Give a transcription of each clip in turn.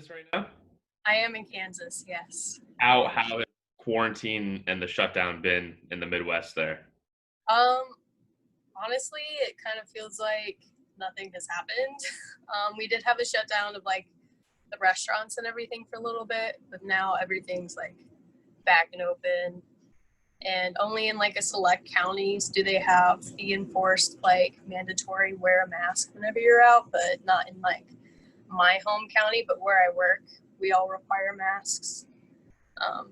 Kansas right now? I am in Kansas, yes. How has quarantine and the shutdown been in the Midwest there? Um, Honestly, it kind of feels like nothing has happened. We did have a shutdown of like the restaurants and everything for a little bit, but now everything's like back and open. And only in like a select counties do they have the enforced like mandatory wear a mask whenever you're out, but not in like my home county, but where I work, we all require masks.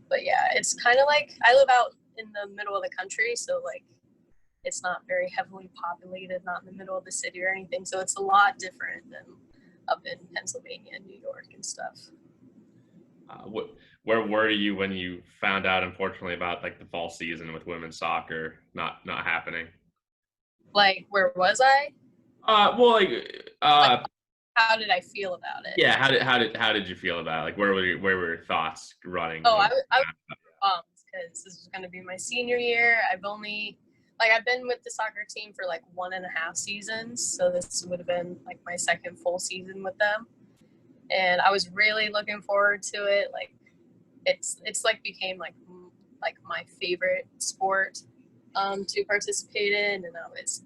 But yeah, it's kind of like I live out in the middle of the country, so like it's not very heavily populated, not in the middle of the city or anything. So it's a lot different than up in Pennsylvania and New York and stuff. Where were you when you found out, unfortunately, about like the fall season with women's soccer not happening? Like, where was I? Well, Like, uh, how did I feel about it? yeah. How did you feel about it? Like, where were your thoughts running? Oh, I was bummed because this was going to be my senior year. I've been with the soccer team for like 1.5 seasons. So this would have been like my second full season with them. And I was really looking forward to it. Like, it's like became like my favorite sport to participate in, and I was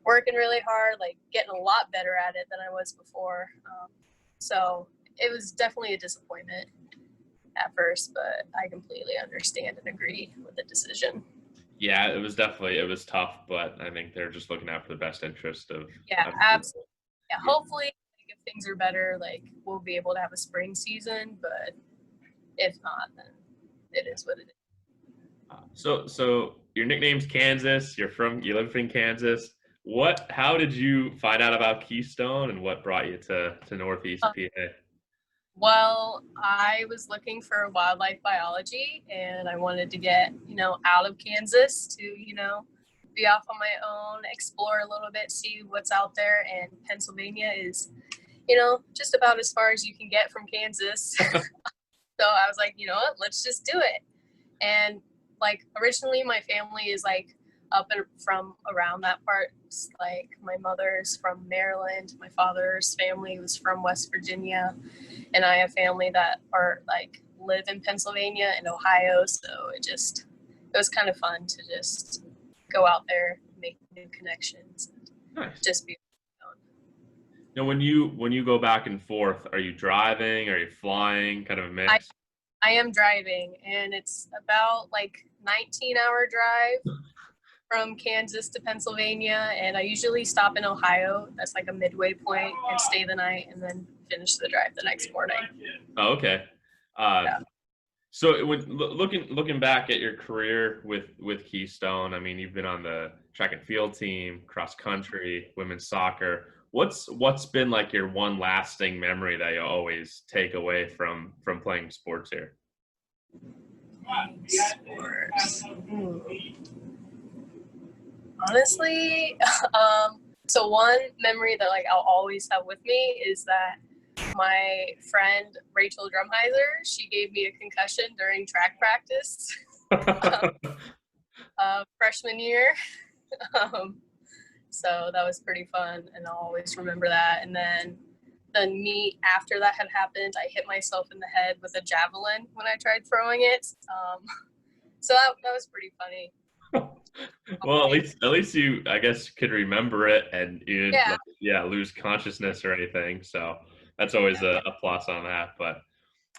working really hard, like getting a lot better at it than I was before. So it was definitely a disappointment at first, but I completely understand and agree with the decision. Yeah, it was tough, but I think they're just looking out for the best interest Yeah, of absolutely. Yeah, yeah. hopefully, like, if things are better, like we'll be able to have a spring season. But if not, then it is what it is. So your nickname's Kansas. You live in Kansas. How did you find out about Keystone, and what brought you to Northeast Um, PA? Well, I was looking for wildlife biology and I wanted to get, out of Kansas to, be off on my own, explore a little bit, see what's out there. And Pennsylvania is, just about as far as you can get from Kansas. So I was like, you know what, let's just do it. And like originally my family is like up and from around that part. Like my mother's from Maryland, my father's family was from West Virginia, and I have family that are like live in Pennsylvania and Ohio. So it was kind of fun to just go out there, make new connections, and Nice. just be. Now, when you go back and forth, are you driving? Are you flying? Kind of a I mix. I am driving, and it's about like 19-hour drive from Kansas to Pennsylvania, and I usually stop in Ohio. That's like a midway point, and stay the night, and then finish the drive the next morning. Oh, okay. Uh, Yeah. so looking back at your career with Keystone, I mean, you've been on the track and field team, cross country, women's soccer. What's been like your one lasting memory that you always take away from playing sports here? Sports. Honestly, so one memory that like I'll always have with me is that my friend Rachel Drumheiser, she gave me a concussion during track practice freshman year. um, so that was pretty fun, and I'll always remember that. And then the meet after that had happened, I hit myself in the head with a javelin when I tried throwing it. So that was pretty funny. Well, at least you, I guess, could remember it, and you didn't, Yeah, like, yeah, lose consciousness or anything. So that's always yeah. a plus on that. But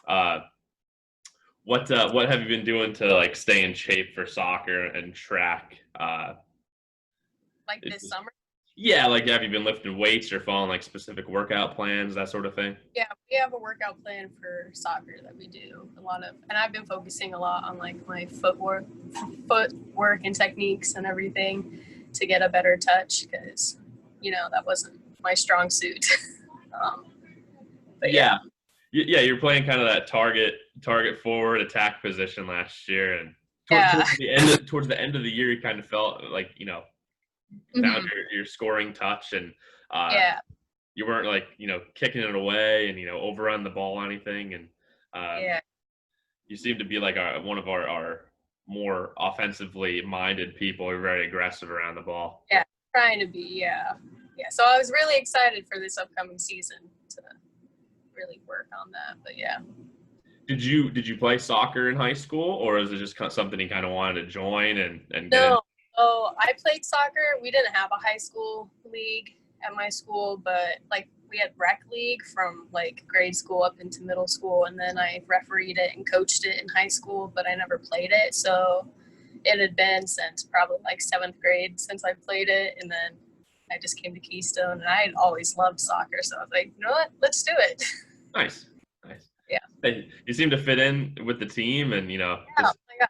uh, what have you been doing to like stay in shape for soccer and track? Like It's this just, summer. yeah, like have you been lifting weights or following like specific workout plans, that sort of thing? Yeah, we have a workout plan for soccer that we do a lot of, and I've been focusing a lot on like my footwork and techniques and everything to get a better touch because, that wasn't my strong suit. um, but yeah, Yeah, yeah, you're playing kind of that target forward attack position last year, and yeah, towards the end of the year, you kind of felt like found hmm your scoring touch, and uh, yeah, you weren't like kicking it away and overrun the ball or anything, and um, yeah, you seem to be like one of our more offensively minded people. Who are very aggressive around the ball. yeah. Trying to be, yeah, yeah. So I was really excited for this upcoming season to really work on that. But yeah. Did you play soccer in high school, or is it just something you kind of wanted to join and get in? No. Oh, I played soccer. We didn't have a high school league at my school, but like we had rec league from like grade school up into middle school, and then I refereed it and coached it in high school, but I never played it. So it had been since probably like seventh grade since I played it, and then I just came to Keystone, and I had always loved soccer, so I was like, you know what, let's do it. Nice, nice. Yeah, Hey, you seem to fit in with the team, and yeah, I got a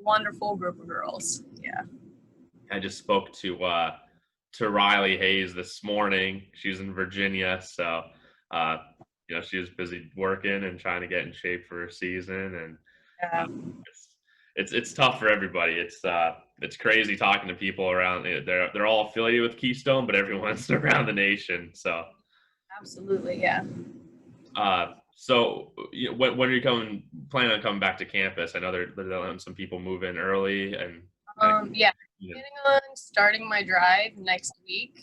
wonderful group of girls. Yeah. I just spoke to Riley Hayes this morning. She's in Virginia, so uh, she was busy working and trying to get in shape for her season, and uh, Yeah, it's tough for everybody. It's crazy talking to people around. They're all affiliated with Keystone, but everyone's around the nation. So absolutely. Yeah. when are you planning on coming back to campus? I know they're letting some people move in early and Yeah. you know, Planning on starting my drive next week.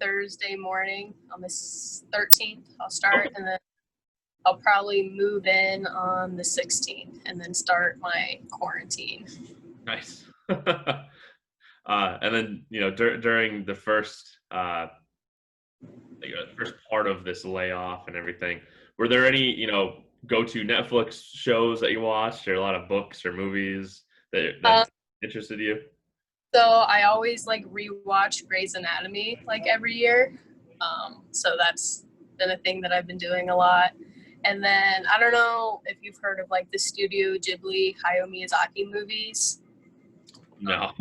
Thursday morning on the 13th, I'll okay, start, and then I'll probably move in on the 16th, and then start my quarantine. nice. And then during the first part of this layoff and everything, were there any go-to Netflix shows that you watched, or a lot of books or movies that Um, interested you? so I always like rewatch Grey's Anatomy like every year. So that's been a thing that I've been doing a lot. And then I don't know if you've heard of like the Studio Ghibli Hayao Miyazaki movies. Um, No.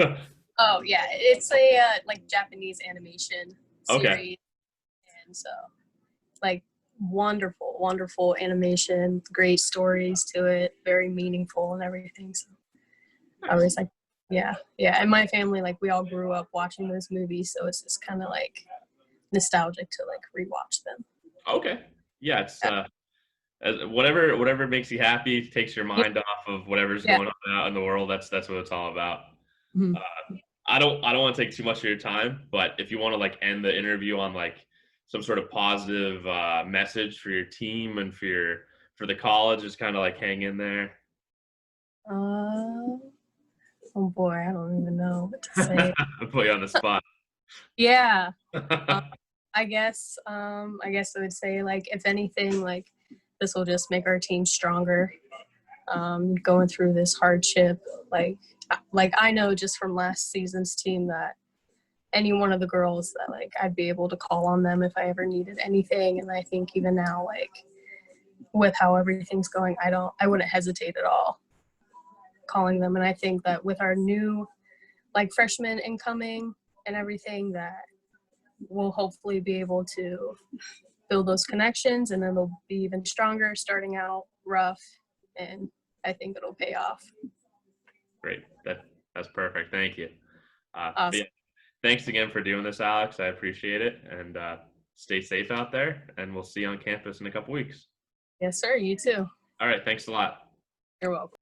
oh yeah, it's a like Japanese animation Okay. series, and so like wonderful, wonderful animation, great stories to it, very meaningful and everything. So I Nice. was like, yeah, yeah. And my family, like, we all grew up watching those movies, so it's just kind of like nostalgic to like rewatch them. Okay. Yeah, it's whatever makes you happy, takes your Yeah, mind off of whatever's yeah. going on out in the world. That's what it's all about. Mhm. Uh, I don't want to take too much of your time, but if you want to like end the interview on like some sort of positive message for your team and for the college, just kind of like hang in there. Uh, oh boy, I don't even know what to say. Put you on the spot. Yeah, um, I guess I would say like if anything, like this will just make our team stronger. Going through this hardship, like I know just from last season's team that any one of the girls that like I'd be able to call on them if I ever needed anything. And I think even now, like with how everything's going, I wouldn't hesitate at all calling them. And I think that with our new like freshmen incoming and everything, that we'll hopefully be able to build those connections, and then they'll be even stronger starting out rough. And I think it'll pay off. Great. That's perfect. Thank you. But yeah, Awesome. thanks again for doing this, Alex. I appreciate it, and stay safe out there. And we'll see you on campus in a couple weeks. Yes, sir. You too. All right. Thanks a lot. You're welcome.